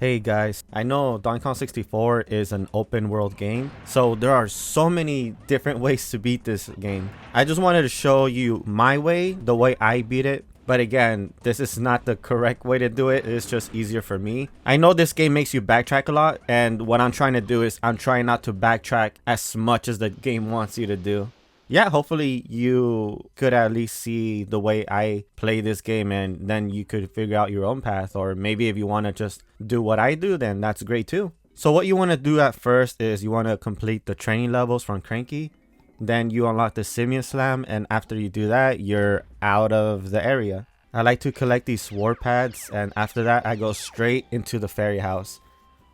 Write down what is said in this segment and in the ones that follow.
Hey guys, I know Donkey Kong 64 is an open world game, so there are so many different ways to beat this game. I just wanted to show you my way, the way I beat it. But again, this is not the correct way to do it. It's just easier for me. I know this game makes you backtrack a lot, and what I'm trying to do is I'm trying not to backtrack as much as the game wants you to do. Yeah, hopefully you could at least see the way I play this game, and then you could figure out your own path. Or maybe if you want to just do what I do, then that's great too. So what you want to do at first is you want to complete the training levels from Cranky. Then you unlock the Simian Slam, and after you do that, you're out of the area. I like to collect these war pads, and after that I go straight into the fairy house.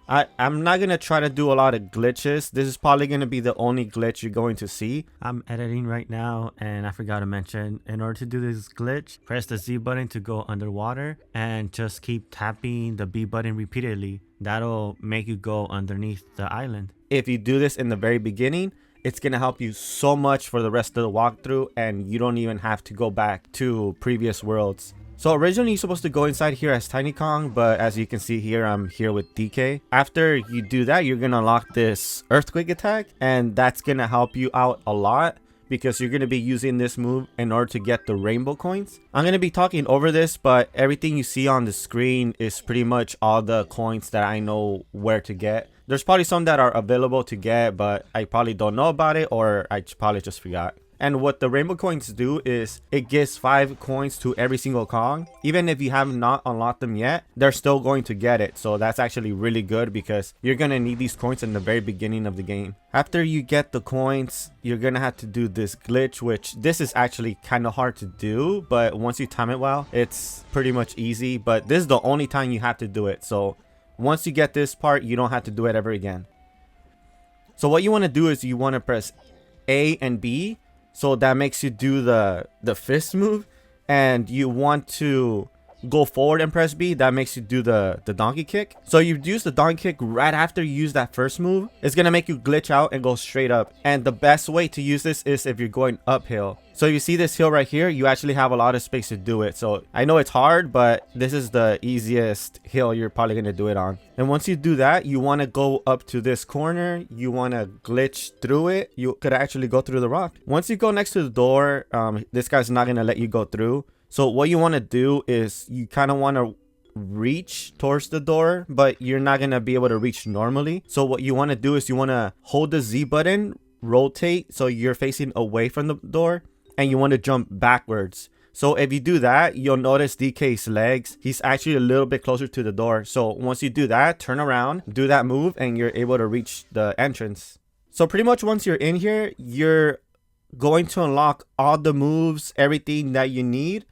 I'm not going to try to do a lot of glitches. This is probably going to be the only glitch you're going to see. I'm editing right now, and I forgot to mention, in order to do this glitch, press the Z button to go underwater and just keep tapping the B button repeatedly. That'll make you go underneath the island. If you do this in the very beginning, it's going to help you so much for the rest of the walkthrough, and you don't even have to go back to previous worlds. So originally you're supposed to go inside here as Tiny Kong, but as you can see here, I'm here with DK. After you do that, you're gonna unlock this earthquake attack, and that's gonna help you out a lot because you're gonna be using this move in order to get the rainbow coins. I'm gonna be talking over this, but everything you see on the screen is pretty much all the coins that I know where to get. There's probably some that are available to get, but I probably don't know about it, or I probably just forgot. And what the rainbow coins do is it gives 5 coins to every single Kong. Even if you have not unlocked them yet, they're still going to get it. So that's actually really good because you're going to need these coins in the very beginning of the game. After you get the coins, you're going to have to do this glitch, which this is actually kind of hard to do. But once you time it well, it's pretty much easy. But this is the only time you have to do it. So once you get this part, you don't have to do it ever again. So what you want to do is you want to press A and B. So that makes you do the fist move, and you want to go forward and press B. That makes you do the donkey kick. So you use the donkey kick right after you use that first move. It's gonna make you glitch out and go straight up. And the best way to use this is if you're going uphill. So you see this hill right here, you actually have a lot of space to do it. So I know it's hard, but this is the easiest hill you're probably gonna do it on. And once you do that, you want to go up to this corner. You want to glitch through it. You could actually go through the rock. Once you go next to the door, this guy's not gonna let you go through. So what you want to do is you kind of want to reach towards the door, but you're not going to be able to reach normally. So what you want to do is you want to hold the Z button, rotate so you're facing away from the door, and you want to jump backwards. So if you do that, you'll notice DK's legs. He's actually a little bit closer to the door. So once you do that, turn around, do that move, and you're able to reach the entrance. So pretty much once you're in here, you're going to unlock all the moves, everything that you need.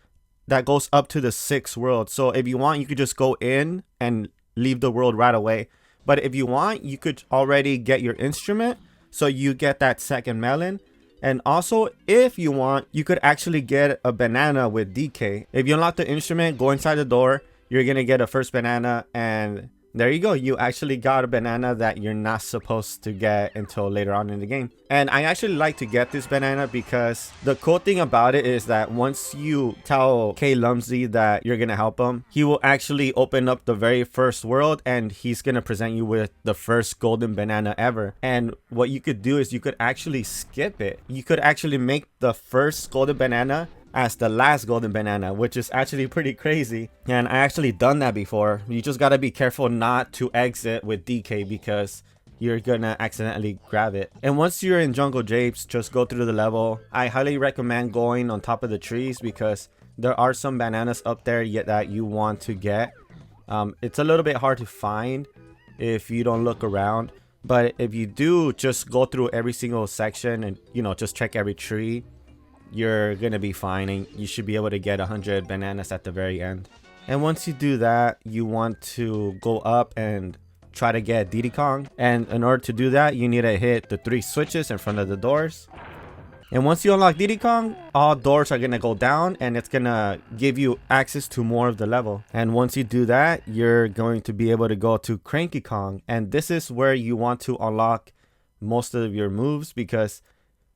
That goes up to the 6th world. So if you want, you could just go in and leave the world right away. But if you want, you could already get your instrument, so you get that second melon. And also, if you want, you could actually get a banana with DK. If you unlock the instrument, go inside the door, you're gonna get a first banana, and there you go. You actually got a banana that you're not supposed to get until later on in the game. And I actually like to get this banana because the cool thing about it is that once you tell K Lumsy that you're gonna help him, he will actually open up the very first world, and he's gonna present you with the first golden banana ever. And what you could do is you could actually skip it. You could actually make the first golden banana as the last golden banana, which is actually pretty crazy. And I actually done that before. You just gotta be careful not to exit with DK because you're gonna accidentally grab it. And once you're in Jungle Japes, just go through the level. I highly recommend going on top of the trees because there are some bananas up there yet that you want to get. It's a little bit hard to find if you don't look around, but if you do, just go through every single section and just check every tree. You're gonna be fine, and you should be able to get 100 bananas at the very end. And once you do that, you want to go up and try to get Diddy Kong. And in order to do that, you need to hit the 3 switches in front of the doors. And once you unlock Diddy Kong, all doors are gonna go down, and it's gonna give you access to more of the level. And once you do that, you're going to be able to go to Cranky Kong, and this is where you want to unlock most of your moves because,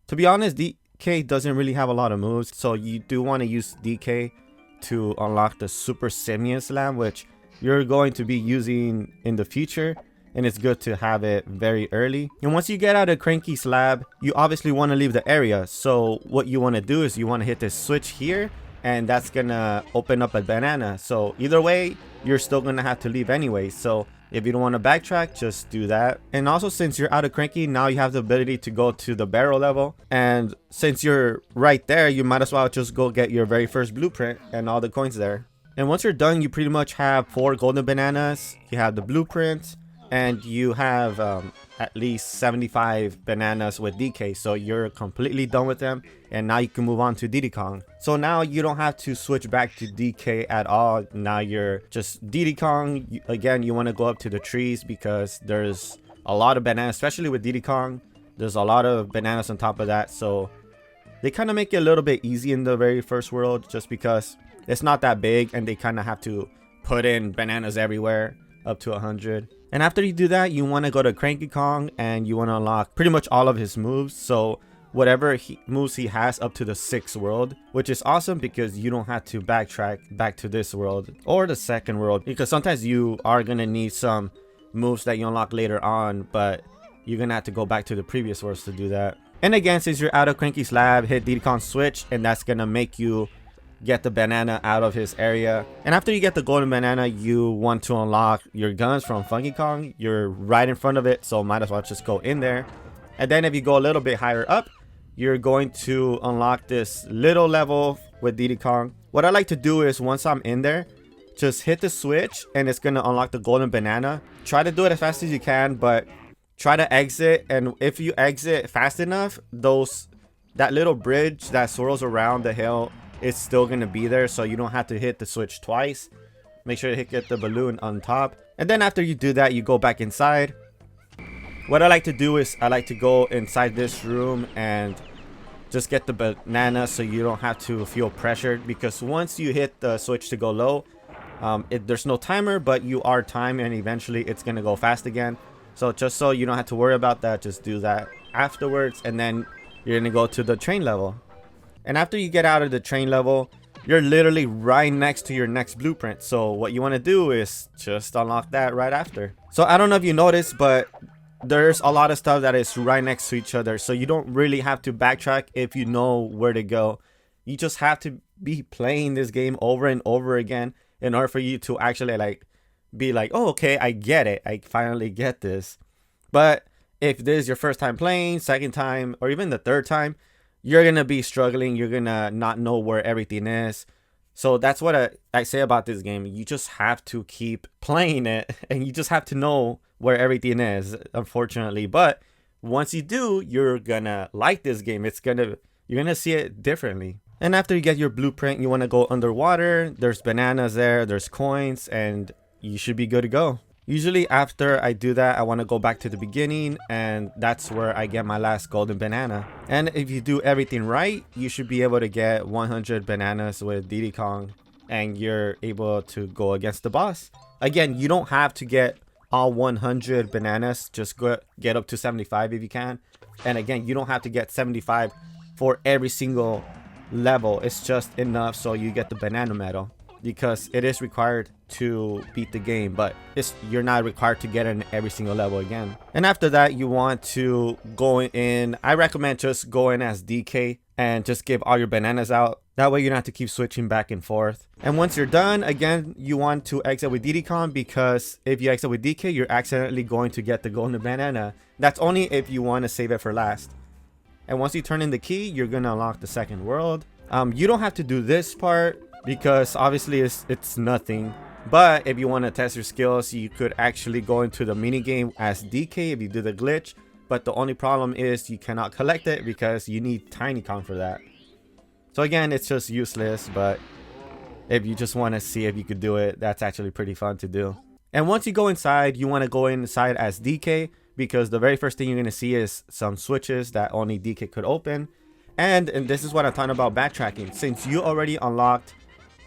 to be honest, DK doesn't really have a lot of moves, so you do want to use DK to unlock the Super Simian Slam, which you're going to be using in the future, and it's good to have it very early. And once you get out of Cranky Slab, you obviously want to leave the area. So what you want to do is you want to hit this switch here, and that's gonna open up a banana. So either way, you're still gonna have to leave anyway. So if you don't want to backtrack, just do that. And also, since you're out of Cranky, now you have the ability to go to the barrel level. And since you're right there, you might as well just go get your very first blueprint and all the coins there. And once you're done, you pretty much have 4 golden bananas. You have the blueprints, and you have at least 75 bananas with DK. So you're completely done with them, and now you can move on to Diddy Kong. So now you don't have to switch back to DK at all. Now you're just Diddy Kong. Again, you want to go up to the trees because there's a lot of bananas, especially with Diddy Kong. There's a lot of bananas on top of that, so they kind of make it a little bit easy in the very first world, just because it's not that big and they kind of have to put in bananas everywhere up to 100. And after you do that, you want to go to Cranky Kong and you want to unlock pretty much all of his moves. So whatever moves he has up to the 6th world, which is awesome because you don't have to backtrack back to this world or the 2nd world, because sometimes you are going to need some moves that you unlock later on, but you're going to have to go back to the previous worlds to do that. And again, since you're out of Cranky Slab, hit Diddy Kong switch, and that's going to make you get the banana out of his area. And after you get the golden banana, you want to unlock your guns from Funky Kong. You're right in front of it, so might as well just go in there. And then if you go a little bit higher up, you're going to unlock this little level with Diddy Kong. What I like to do is, once I'm in there, just hit the switch and it's going to unlock the golden banana. Try to do it as fast as you can, but try to exit, and if you exit fast enough, that little bridge that swirls around the hill, it's still going to be there, so you don't have to hit the switch twice. Make sure to get the balloon on top. And then after you do that, you go back inside. What I like to do is I like to go inside this room and just get the banana so you don't have to feel pressured, because once you hit the switch to go low, there's no timer, but you are timed, and eventually it's going to go fast again. So just so you don't have to worry about that, just do that afterwards, and then you're going to go to the train level. And after you get out of the train level, you're literally right next to your next blueprint. So what you want to do is just unlock that right after. So I don't know if you noticed, but there's a lot of stuff that is right next to each other. So you don't really have to backtrack if you know where to go. You just have to be playing this game over and over again in order for you to actually be like, oh, okay, I get it. I finally get this. But if this is your first time playing, second time, or even the third time, you're going to be struggling. You're going to not know where everything is. So that's what I say about this game. You just have to keep playing it, and you just have to know where everything is, unfortunately. But once you do, you're going to like this game. You're going to see it differently. And after you get your blueprint, you want to go underwater. There's bananas there, there's coins, and you should be good to go. Usually after I do that, I want to go back to the beginning, and that's where I get my last golden banana. And if you do everything right, you should be able to get 100 bananas with Diddy Kong, and you're able to go against the boss. Again, you don't have to get all 100 bananas, just get up to 75 if you can. And again, you don't have to get 75 for every single level. It's just enough so you get the banana medal, because it is required to beat the game, but you're not required to get it in every single level again. And after that, you want to go in. I recommend just go in as DK and just give all your bananas out. That way you don't have to keep switching back and forth. And once you're done, again, you want to exit with Diddy Kong, because if you exit with DK, you're accidentally going to get the golden banana. That's only if you want to save it for last. And once you turn in the key, you're going to unlock the 2nd world. You don't have to do this part, because obviously it's nothing. But if you want to test your skills, you could actually go into the mini game as DK if you do the glitch. But the only problem is you cannot collect it because you need Tiny Kong for that. So again, it's just useless. But if you just want to see if you could do it, that's actually pretty fun to do. And once you go inside, you want to go inside as DK, because the very first thing you're going to see is some switches that only DK could open. And this is what I'm talking about backtracking. Since you already unlocked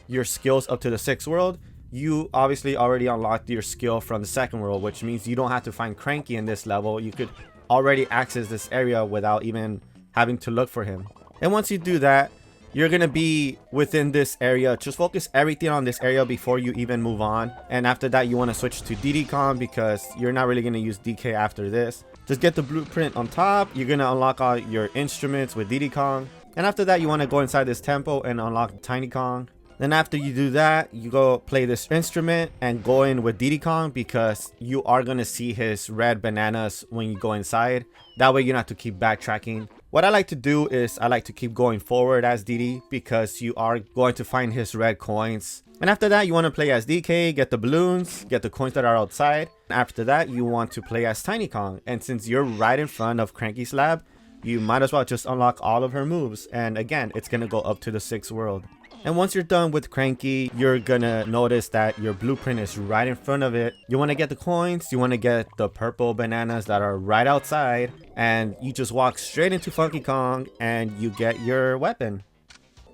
your skills up to the 6th world, you obviously already unlocked your skill from the 2nd world, which means you don't have to find Cranky in this level. You could already access this area without even having to look for him. And once you do that, you're gonna be within this area. Just focus everything on this area before you even move on. And after that, you want to switch to Diddy Kong because you're not really gonna use DK after this. Just get the blueprint on top. You're gonna unlock all your instruments with Diddy Kong. And after that, you want to go inside this temple and unlock Tiny Kong. Then after you do that, you go play this instrument and go in with Diddy Kong because you are going to see his red bananas when you go inside. That way you don't have to keep backtracking. What I like to do is I like to keep going forward as Diddy because you are going to find his red coins. And after that, you want to play as DK, get the balloons, get the coins that are outside. After that, you want to play as Tiny Kong. And since you're right in front of Cranky's lab, you might as well just unlock all of her moves. And again, it's going to go up to the 6th world. And once you're done with Cranky, you're gonna notice that your blueprint is right in front of it. You want to get the coins, you want to get the purple bananas that are right outside, and you just walk straight into Funky Kong and you get your weapon.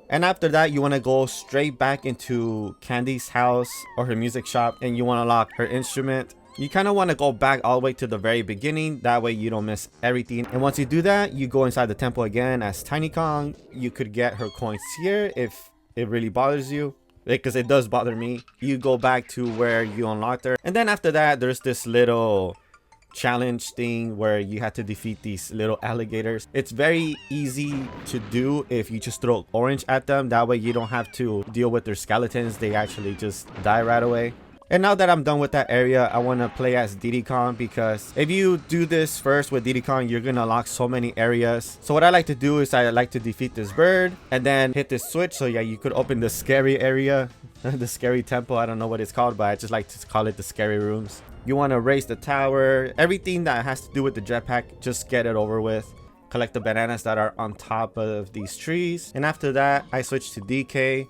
And after that, you want to go straight back into Candy's house or her music shop, and you want to unlock her instrument. You kind of want to go back all the way to the very beginning, that way you don't miss everything. And once you do that, you go inside the temple again as Tiny Kong. You could get her coins here if it really bothers you, because it does bother me. You go back to where you unlocked her, and then after that, there's this little challenge thing where you have to defeat these little alligators. It's very easy to do if you just throw orange at them. That way you don't have to deal with their skeletons. They actually just die right away. And now that I'm done with that area, I want to play as Diddy Kong because if you do this first with Diddy Kong, you're going to unlock so many areas. So what I like to do is I like to defeat this bird and then hit this switch. So yeah, you could open the scary area, the scary temple. I don't know what it's called, but I just like to call it the scary rooms. You want to raise the tower, everything that has to do with the jetpack, just get it over with. Collect the bananas that are on top of these trees. And after that, I switch to DK.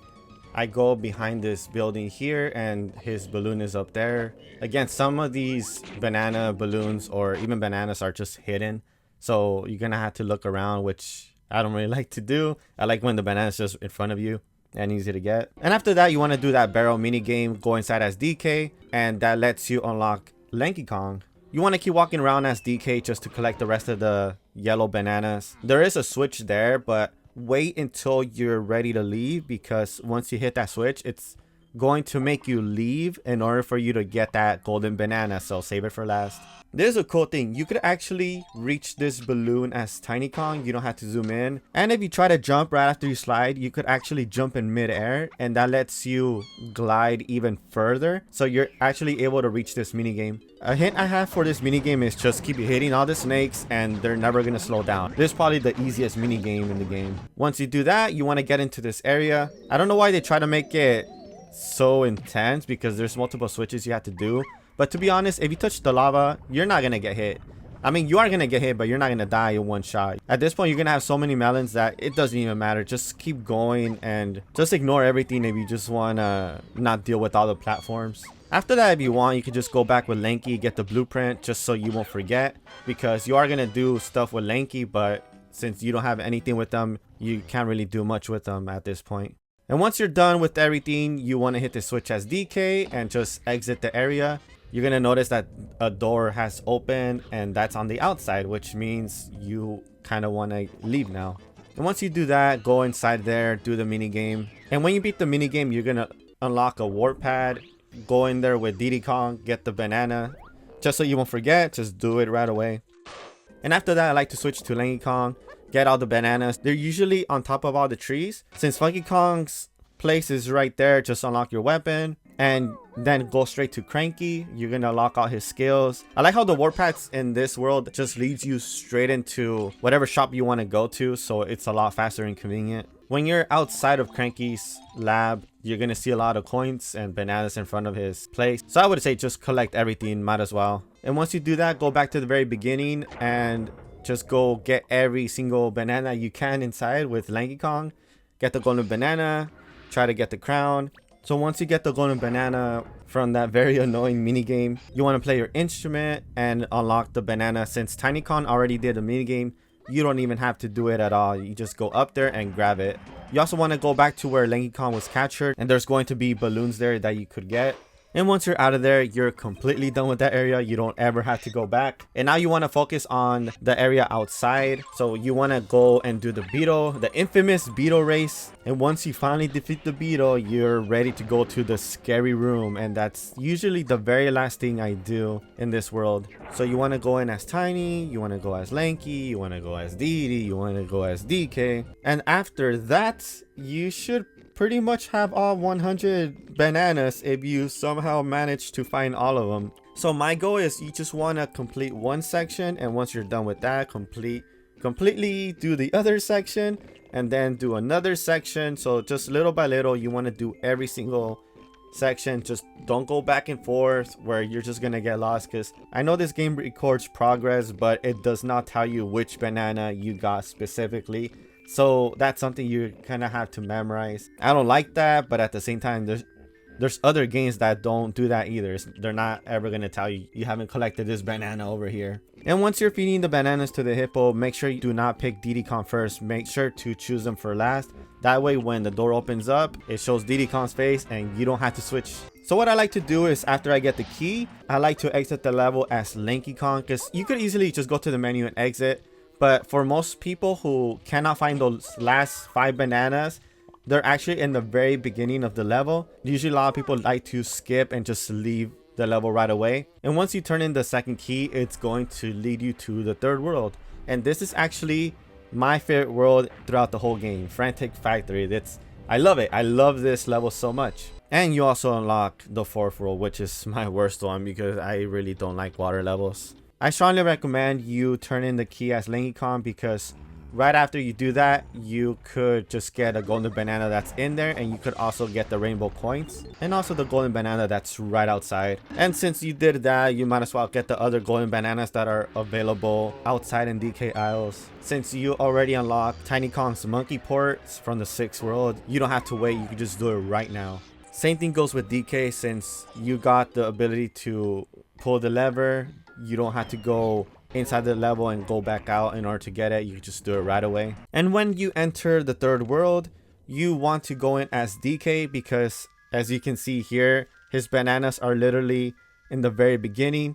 I go behind this building here and his balloon is up there. Again, some of these banana balloons or even bananas are just hidden. So you're going to have to look around, which I don't really like to do. I like when the banana is just in front of you and easy to get. And after that, you want to do that barrel mini game, go inside as DK, and that lets you unlock Lanky Kong. You want to keep walking around as DK just to collect the rest of the yellow bananas. There is a switch there, but wait until you're ready to leave, because once you hit that switch, it's going to make you leave in order for you to get that golden banana, so save it for last. There's a cool thing. You could actually reach this balloon as Tiny Kong. You don't have to zoom in. And if you try to jump right after you slide, you could actually jump in midair, and that lets you glide even further. So you're actually able to reach this minigame. A hint I have for this minigame is just keep hitting all the snakes and they're never going to slow down. This is probably the easiest minigame in the game. Once you do that, you want to get into this area. I don't know why they try to make it so intense, because there's multiple switches you have to do. But to be honest, if you touch the lava, you're not going to get hit. I mean, you are going to get hit, but you're not going to die in one shot. At this point, you're going to have so many melons that it doesn't even matter. Just keep going and just ignore everything if you just want to not deal with all the platforms. After that, if you want, you can just go back with Lanky, get the blueprint just so you won't forget. Because you are going to do stuff with Lanky, but since you don't have anything with them, you can't really do much with them at this point. And once you're done with everything, you want to hit the switch as DK and just exit the area. You're going to notice that a door has opened and that's on the outside, which means you kind of want to leave now. And once you do that, go inside there, do the mini game. And when you beat the mini game, you're going to unlock a warp pad. Go in there with Diddy Kong, get the banana. Just so you won't forget, just do it right away. And after that, I like to switch to Lanky Kong, get all the bananas. They're usually on top of all the trees. Since Funky Kong's place is right there, just unlock your weapon. And then go straight to Cranky. You're gonna unlock all his skills. I like how the warp pads in this world just leads you straight into whatever shop you want to go to, so it's a lot faster and convenient. When you're outside of Cranky's lab, you're gonna see a lot of coins and bananas in front of his place. So I would say just collect everything, might as well. And once you do that, go back to the very beginning and just go get every single banana you can inside with Lanky Kong. Get the golden banana, try to get the crown. So once you get the golden banana from that very annoying minigame, you want to play your instrument and unlock the banana. Since Tiny Kong already did the minigame, you don't even have to do it at all. You just go up there and grab it. You also want to go back to where Lanky Kong was captured, and there's going to be balloons there that you could get. And once you're out of there, you're completely done with that area. You don't ever have to go back. And now you want to focus on the area outside. So you want to go and do the beetle, the infamous beetle race. And once you finally defeat the beetle, you're ready to go to the scary room. And that's usually the very last thing I do in this world. So you want to go in as Tiny, you want to go as Lanky, you want to go as Dee Dee, you want to go as DK. And after that, you should pretty much have all 100 bananas if you somehow manage to find all of them. So my goal is you just want to complete one section, and once you're done with that, completely do the other section, and then do another section. So just little by little, you want to do every single section. Just don't go back and forth where you're just gonna get lost, because I know this game records progress, but it does not tell you which banana you got specifically. So that's something you kind of have to memorize. I don't like that, but at the same time, there's other games that don't do that either. They're not ever going to tell you you haven't collected this banana over here. And once you're feeding the bananas to the hippo, make sure you do not pick Diddy Kong first. Make sure to choose them for last. That way, when the door opens up, it shows Diddy Kong's face and you don't have to switch. So what I like to do is, after I get the key, I like to exit the level as Lanky Kong, because you could easily just go to the menu and exit. But for most people who cannot find those last 5 bananas, they're actually in the very beginning of the level. Usually a lot of people like to skip and just leave the level right away. And once you turn in the second key, it's going to lead you to the third world. And this is actually my favorite world throughout the whole game, Frantic Factory. I love it. I love this level so much. And you also unlock the fourth world, which is my worst one because I really don't like water levels. I strongly recommend you turn in the key as Lanky Kong, because right after you do that, you could just get a golden banana that's in there, and you could also get the rainbow coins and also the golden banana that's right outside. And since you did that, you might as well get the other golden bananas that are available outside in DK aisles. Since you already unlocked Tiny Kong's monkey ports from the 6th world, you don't have to wait. You can just do it right now. Same thing goes with DK. Since you got the ability to pull the lever, you don't have to go inside the level and go back out in order to get it. You can just do it right away. And when you enter the third world, you want to go in as DK, because as you can see here, his bananas are literally in the very beginning,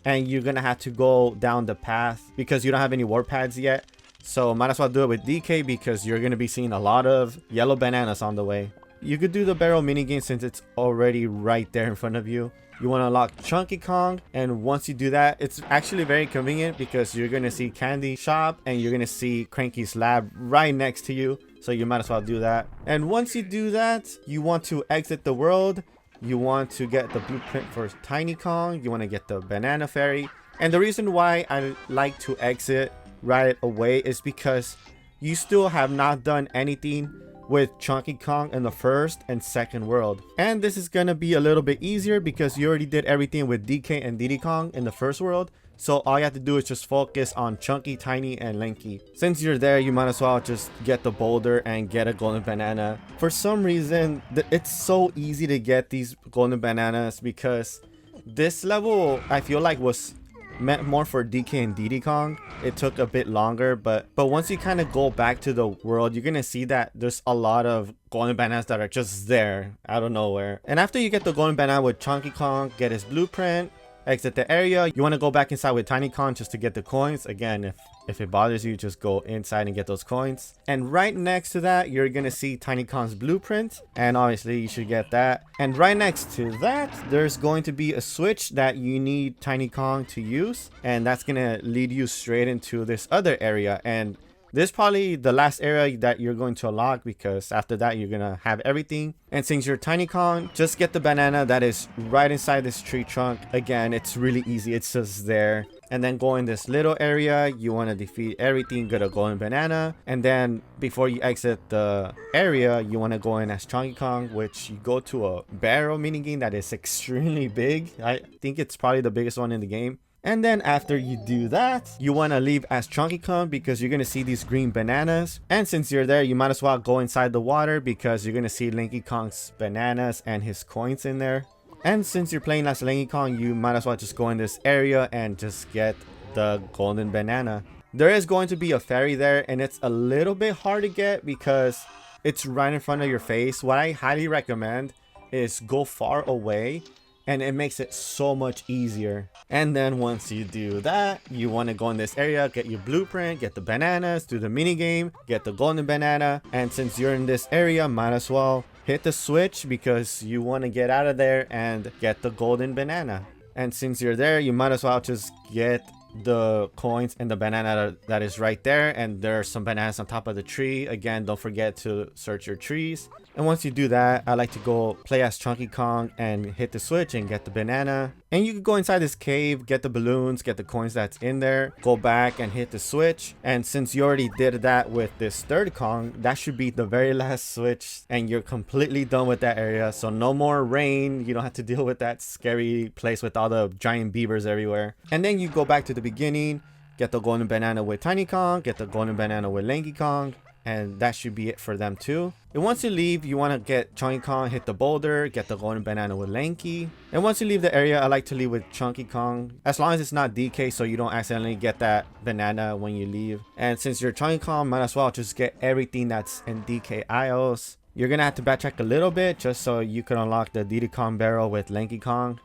and you're gonna have to go down the path because you don't have any warp pads yet. So might as well do it with DK, because you're gonna be seeing a lot of yellow bananas on the way. You could do the barrel minigame since it's already right there in front of you. You want to unlock Chunky Kong, and once you do that, it's actually very convenient because you're going to see Candy Shop and you're going to see Cranky's Lab right next to you. So you might as well do that. And once you do that, you want to exit the world. You want to get the blueprint for Tiny Kong. You want to get the Banana Fairy. And the reason why I like to exit right away is because you still have not done anything with Chunky Kong in the first and second world. And this is gonna be a little bit easier because you already did everything with DK and Diddy Kong in the first world. So all you have to do is just focus on Chunky, Tiny, and Lanky. Since you're there, you might as well just get the boulder and get a golden banana. For some reason, it's so easy to get these golden bananas because this level, I feel like, was meant more for DK and Diddy Kong. It took a bit longer, but once you kind of go back to the world, you're gonna see that there's a lot of golden bananas that are just there out of nowhere. And after you get the golden banana with Chunky Kong, get his blueprint, exit the area, you want to go back inside with Tiny Kong just to get the coins. Again, if it bothers you, just go inside and get those coins. And right next to that, you're gonna see Tiny Kong's blueprint, and obviously you should get that. And right next to that, there's going to be a switch that you need Tiny Kong to use, and that's gonna lead you straight into this other area. And this is probably the last area that you're going to unlock, because after that you're gonna have everything. And since you're Tiny Kong, just get the banana that is right inside this tree trunk. Again, it's really easy, it's just there. And then go in this little area, you want to defeat everything, get a golden banana. And then before you exit the area, you want to go in as Chunky Kong, which you go to a barrel minigame that is extremely big. I think it's probably the biggest one in the game. And then after you do that, you want to leave as Chunky Kong because you're going to see these green bananas. And since you're there, you might as well go inside the water because you're going to see Lanky Kong's bananas and his coins in there. And since you're playing as Lanky Kong, you might as well just go in this area and just get the golden banana. There is going to be a fairy there, and it's a little bit hard to get because it's right in front of your face. What I highly recommend is go far away and it makes it so much easier. And then once you do that, you want to go in this area, get your blueprint, get the bananas, do the mini game, get the golden banana. And since you're in this area, might as well hit the switch because you want to get out of there and get the golden banana. And since you're there, you might as well just get the coins and the banana that is right there. And there are some bananas on top of the tree. Again, don't forget to search your trees. And once you do that, I like to go play as Chunky Kong and hit the switch and get the banana. And you can go inside this cave, get the balloons, get the coins that's in there, go back and hit the switch. And since you already did that with this third Kong, that should be the very last switch and you're completely done with that area. So no more rain. You don't have to deal with that scary place with all the giant beavers everywhere. And then you go back to the beginning, get the golden banana with Tiny Kong, get the golden banana with Lanky Kong. And that should be it for them too. And once you leave, you want to get Chunky Kong, hit the boulder, get the golden banana with Lanky. And once you leave the area, I like to leave with Chunky Kong, as long as it's not DK, so you don't accidentally get that banana when you leave. And since you're Chunky Kong, might as well just get everything that's in DK IOs. You're gonna have to backtrack a little bit just so you can unlock the Diddy Kong barrel with Lanky Kong.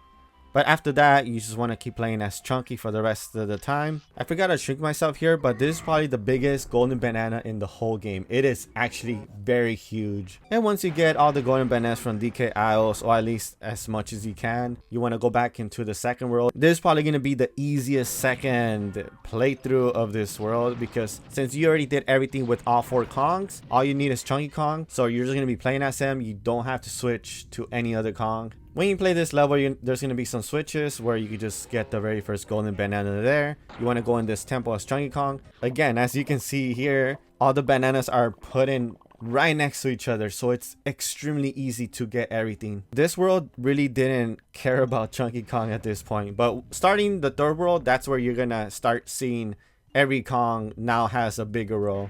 But after that, you just want to keep playing as Chunky for the rest of the time. I forgot to shrink myself here, but this is probably the biggest golden banana in the whole game. It is actually very huge. And once you get all the golden bananas from DK Isles, or at least as much as you can, you want to go back into the second world. This is probably going to be the easiest second playthrough of this world, because since you already did everything with all 4 Kongs, all you need is Chunky Kong. So you're just going to be playing as him. You don't have to switch to any other Kong. When you play this level, there's going to be some switches where you could just get the very first golden banana there. You want to go in this temple as Chunky Kong. Again, as you can see here, all the bananas are put in right next to each other, so it's extremely easy to get everything. This world really didn't care about Chunky Kong at this point, but starting the third world, that's where you're going to start seeing every Kong now has a bigger role.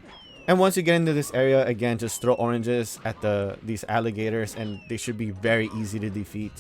And once you get into this area, again, just throw oranges at these alligators and they should be very easy to defeat.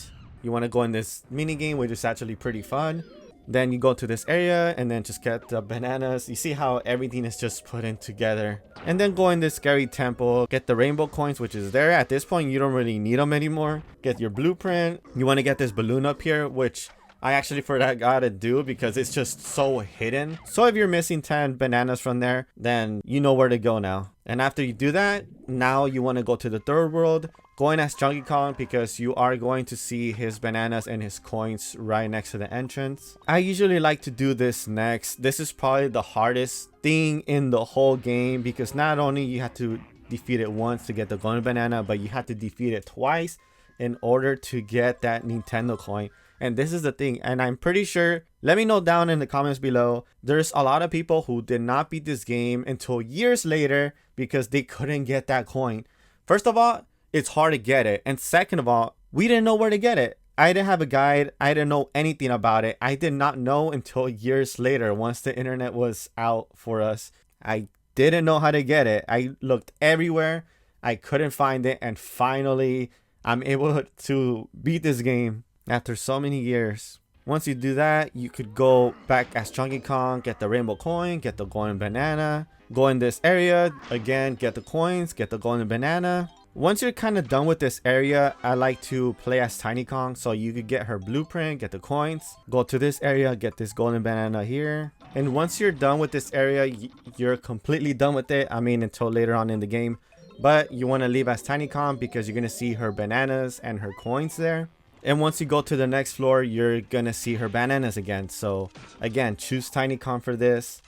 You want to go in this mini game, which is actually pretty fun. Then you go to this area and then just get the bananas. You see how everything is just put in together. And then go in this scary temple, get the rainbow coins, which is there. At this point, you don't really need them anymore. Get your blueprint. You want to get this balloon up here, which I actually forgot to do because it's just so hidden. So if you're missing 10 bananas from there, then you know where to go now. And after you do that, now you want to go to the third world. Go in as Chunky Kong because you are going to see his bananas and his coins right next to the entrance. I usually like to do this next. This is probably the hardest thing in the whole game because not only you have to defeat it once to get the golden banana, but you have to defeat it twice in order to get that Nintendo coin. And this is the thing, and I'm pretty sure, let me know down in the comments below, there's a lot of people who did not beat this game until years later because they couldn't get that coin. First of all, it's hard to get it. And second of all, we didn't know where to get it. I didn't have a guide. I didn't know anything about it. I did not know until years later, once the internet was out for us. I didn't know how to get it. I looked everywhere. I couldn't find it. And finally, I'm able to beat this game after so many years. Once you do that, you could go back as Chunky Kong, get the rainbow coin, get the golden banana, go in this area, again, get the coins, get the golden banana. Once you're kind of done with this area, I like to play as Tiny Kong, so you could get her blueprint, get the coins, go to this area, get this golden banana here. And once you're done with this area, you're completely done with it. I mean, until later on in the game. But you want to leave as Tiny Kong because you're going to see her bananas and her coins there. And once you go to the next floor, you're gonna see her bananas again. So again, choose Tiny Kong for this.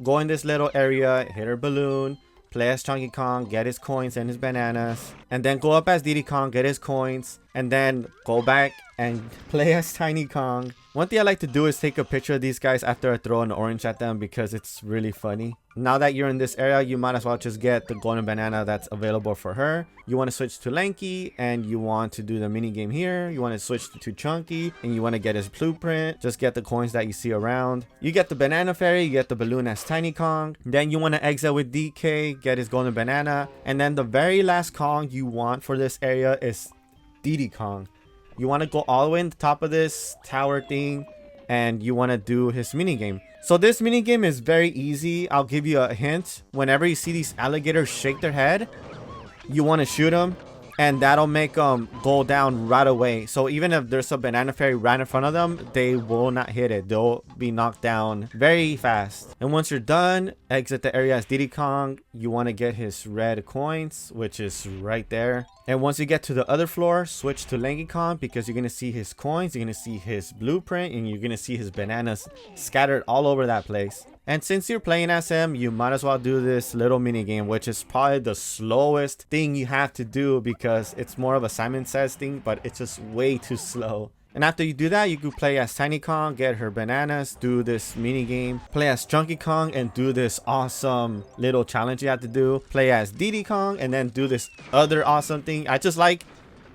Go in this little area, hit her balloon, play as Chunky Kong, get his coins and his bananas. And then go up as Diddy Kong, get his coins. And then go back and play as Tiny Kong. One thing I like to do is take a picture of these guys after I throw an orange at them because it's really funny. Now that you're in this area, you might as well just get the golden banana that's available for her. You want to switch to Lanky and you want to do the mini game here. You want to switch to Chunky and you want to get his blueprint. Just get the coins that you see around. You get the banana fairy, you get the balloon as Tiny Kong. Then you want to exit with DK, get his golden banana. And then the very last Kong you want for this area is Diddy Kong. You want to go all the way in the top of this tower thing and you want to do his mini game. So this mini game is very easy. I'll give you a hint. Whenever you see these alligators shake their head, you want to shoot them. and that'll make them go down right away. So even if there's a banana fairy right in front of them, they will not hit it. They'll be knocked down very fast. And once you're done, exit the area as Diddy Kong. You want to get his red coins, which is right there. And once you get to the other floor, switch to Lanky Kong, because you're going to see his coins, you're going to see his blueprint, and you're going to see his bananas scattered all over that place. And since you're playing as him, you might as well do this little mini game, which is probably the slowest thing you have to do, because it's more of a Simon Says thing, but it's just way too slow. And after you do that, you could play as Tiny Kong, get her bananas, do this mini game, play as Chunky Kong, and do this awesome little challenge you have to do, play as Diddy Kong, and then do this other awesome thing. I just like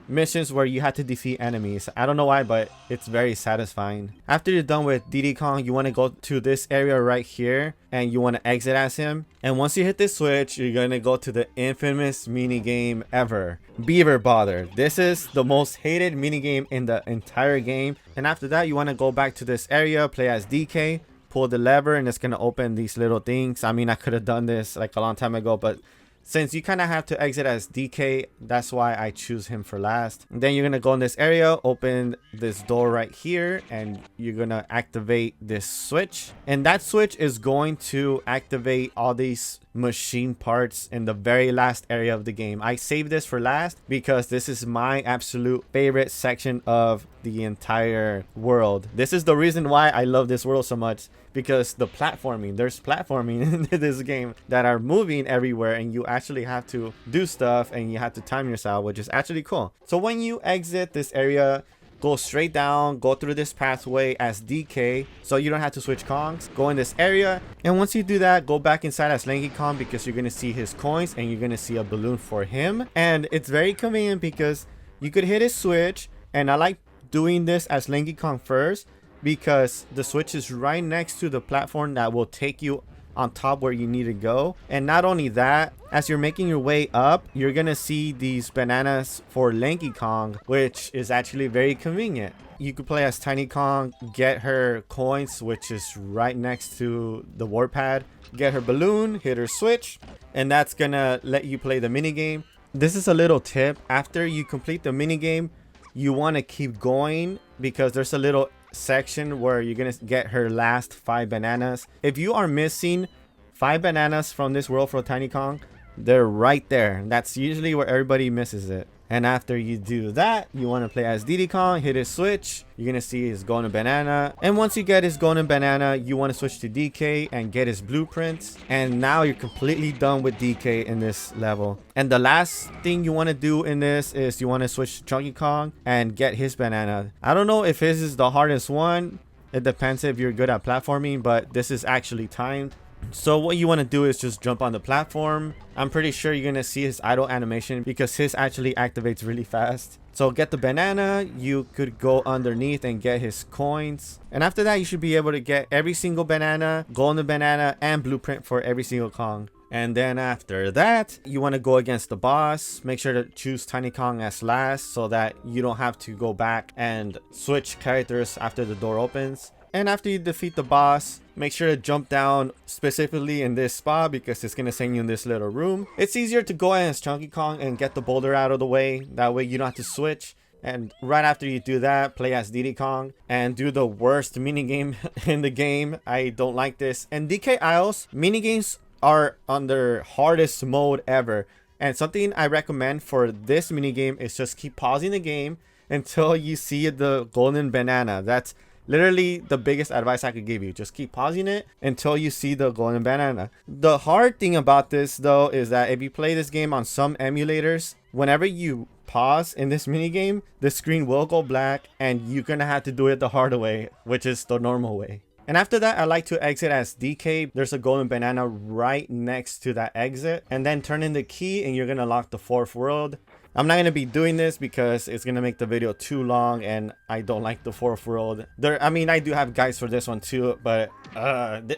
missions where you have to defeat enemies. I don't know why, but it's very satisfying. After you're done with Diddy Kong, you want to go to this area right here, and you want to exit as him. And once you hit this switch, you're going to go to the infamous mini game ever, Beaver Bother. This is the most hated mini game in the entire game. And after that, you want to go back to this area, play as DK, pull the lever, and it's going to open these little things. I mean, I could have done this like a long time ago, but since you kind of have to exit as DK, that's why I choose him for last. And then you're going to go in this area, open this door right here, and you're going to activate this switch. And that switch is going to activate all these machine parts in the very last area of the game. I saved this for last because this is my absolute favorite section of the entire world. This is the reason why I love this world so much, because the platforming, there's platforming in this game that are moving everywhere, and you actually have to do stuff and you have to time yourself, which is actually cool. So when you exit this area, go straight down, go through this pathway as DK, so you don't have to switch Kongs. Go in this area, and once you do that, go back inside as Lanky Kong, because you're going to see his coins and you're going to see a balloon for him. And it's very convenient because you could hit his switch, and I like doing this as Lanky Kong first, because the switch is right next to the platform that will take you on top where you need to go. And not only that, as you're making your way up, you're gonna see these bananas for Lanky Kong, which is actually very convenient. You could play as Tiny Kong, get her coins, which is right next to the warpad, get her balloon, hit her switch, and that's gonna let you play the mini game. This is a little tip: after you complete the mini game, you want to keep going, because there's a little section where you're gonna get her last 5 bananas. If you are missing 5 bananas from this world for Tiny Kong, they're right there. That's usually where everybody misses it. And after you do that, you want to play as Diddy Kong, hit his switch, you're gonna see his golden banana. And once you get his golden banana, you want to switch to DK and get his blueprints. And now you're completely done with DK in this level. And the last thing you want to do in this is you want to switch to Chunky Kong and get his banana. I don't know if his is the hardest one. It depends if you're good at platforming, but this is actually timed. So what you want to do is just jump on the platform. I'm pretty sure you're gonna see his idle animation, because his actually activates really fast. So get the banana, you could go underneath and get his coins, and after that you should be able to get every single banana, golden banana, and blueprint for every single Kong. And then after that, you want to go against the boss. Make sure to choose Tiny Kong as last, so that you don't have to go back and switch characters after the door opens. And after you defeat the boss, make sure to jump down specifically in this spot, because it's going to send you in this little room. It's easier to go as Chunky Kong and get the boulder out of the way. That way you don't have to switch. And right after you do that, play as Diddy Kong and do the worst minigame in the game. I don't like this. And DK Isles, minigames are on their hardest mode ever. And something I recommend for this minigame is just keep pausing the game until you see the golden banana. That's literally the biggest advice I could give you. Just keep pausing it until you see the golden banana. The hard thing about this though is that if you play this game on some emulators, whenever you pause in this mini game, the screen will go black and you're gonna have to do it the hard way, which is the normal way. And after that, I like to exit as DK. There's a golden banana right next to that exit, and then turn in the key and you're gonna lock the 4th world. I'm not going to be doing this because it's going to make the video too long, and I don't like the 4th world. I mean, I do have guides for this one too, but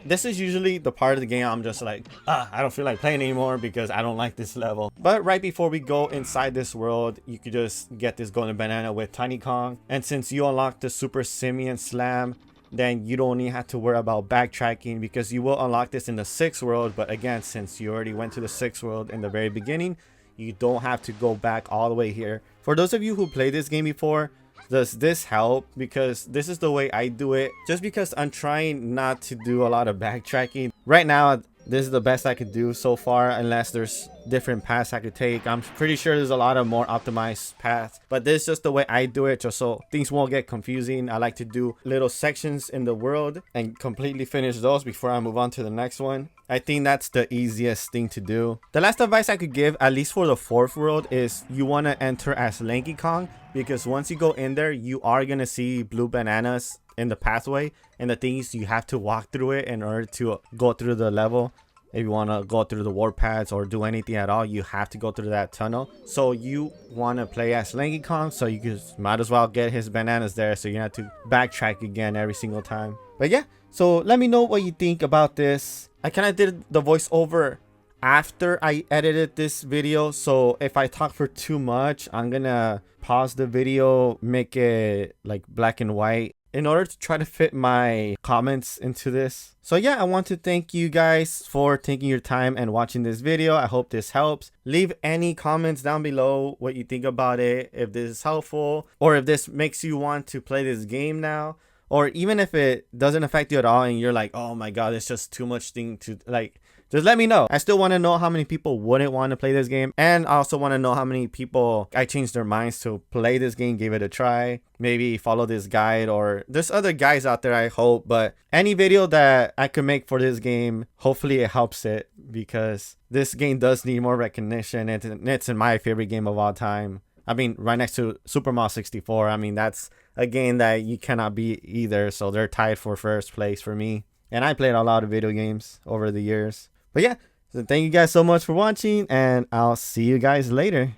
this is usually the part of the game I'm just like, I don't feel like playing anymore because I don't like this level. But right before we go inside this world, you could just get this golden banana with Tiny Kong. And since you unlock the Super Simian Slam, then you don't even have to worry about backtracking, because you will unlock this in the 6th world. But again, since you already went to the 6th world in the very beginning, You don't have to go back all the way here. For those of you who played this game before, does this help? Because this is the way I do it, just because I'm trying not to do a lot of backtracking right now. This is the best I could do so far, unless there's different paths I could take. I'm pretty sure there's a lot of more optimized paths, but this is just the way I do it, just so things won't get confusing. I like to do little sections in the world and completely finish those before I move on to the next one. I think that's the easiest thing to do. The last advice I could give, at least for the fourth world, is you want to enter as Lanky Kong, because once you go in there, you are going to see blue bananas in the pathway, and the things you have to walk through it in order to go through the level. If you want to go through the warpaths or do anything at all, you have to go through that tunnel. So you want to play as Lanky Kong, so you just might as well get his bananas there, so you have to backtrack again every single time. But yeah, so let me know what you think about this. I kind of did the voiceover after I edited this video, so if I talk for too much, I'm gonna pause the video, make it like black and white, in order to try to fit my comments into this. So yeah, I want to thank you guys for taking your time and watching this video. I hope this helps. Leave any comments down below what you think about it, if this is helpful, or if this makes you want to play this game now, or even if it doesn't affect you at all and you're like, oh my god, it's just too much thing to like. Just let me know. I still want to know how many people wouldn't want to play this game. And I also want to know how many people I changed their minds to play this game, give it a try. Maybe follow this guide, or there's other guys out there, I hope. But any video that I could make for this game, hopefully it helps it, because this game does need more recognition. And it's in my favorite game of all time. I mean, right next to Super Mario 64. I mean, that's a game that you cannot beat either. So they're tied for first place for me. And I played a lot of video games over the years. But yeah, so thank you guys so much for watching, and I'll see you guys later.